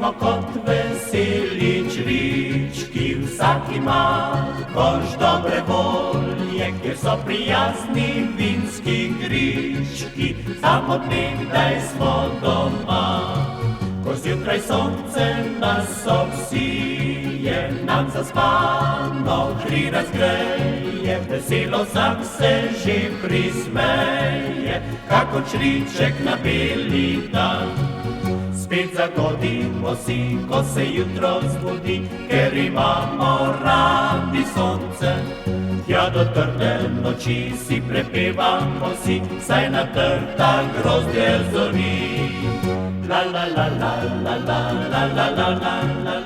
Smo kot veseli črički, vsak ima koš dobre volje, kjer so prijazni vinski grički, samo nekdaj smo doma. Ko zjutraj sonce nas obsije, nam zaspano kri razgreje, veselo vsak se že prismeje, kako čriček na beli dan. Spet zagodimo si, ko se jutro zbudi, ker imamo radi sonce. Tja do trde noči si prepevamo si, saj natrta grozdje zori. La la la la la la la la la la la la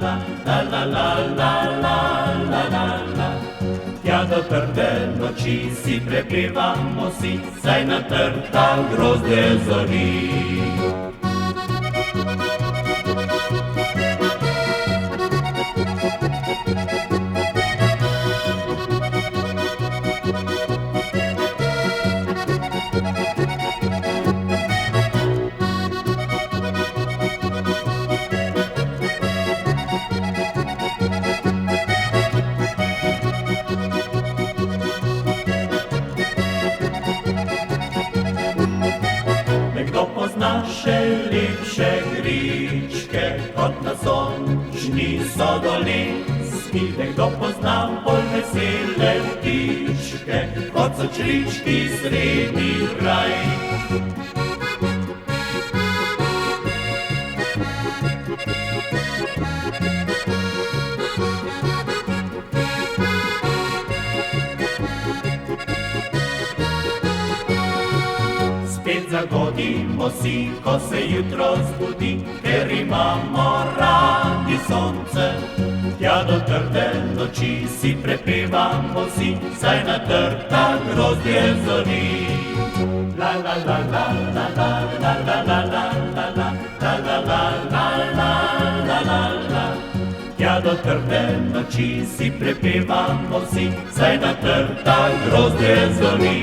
la la la la la la la. Tja do trde noči si prepevamo si, saj natrta grozdje zori. Kdo pozna še lepše gričke, kot na sončni so dolenski, kdo pozna bolj vesele ptičke, kot so črički sredi kraj. Spet zagodimo si, ko se jutro zbudi, ker imamo radi sonce. Tja do trde noči si prepevamo si, saj natrta grozdje zori. La la la la la la la la la la la la la la la la la la la. Tja do trde noči si prepevamo si, saj natrta grozdje zori.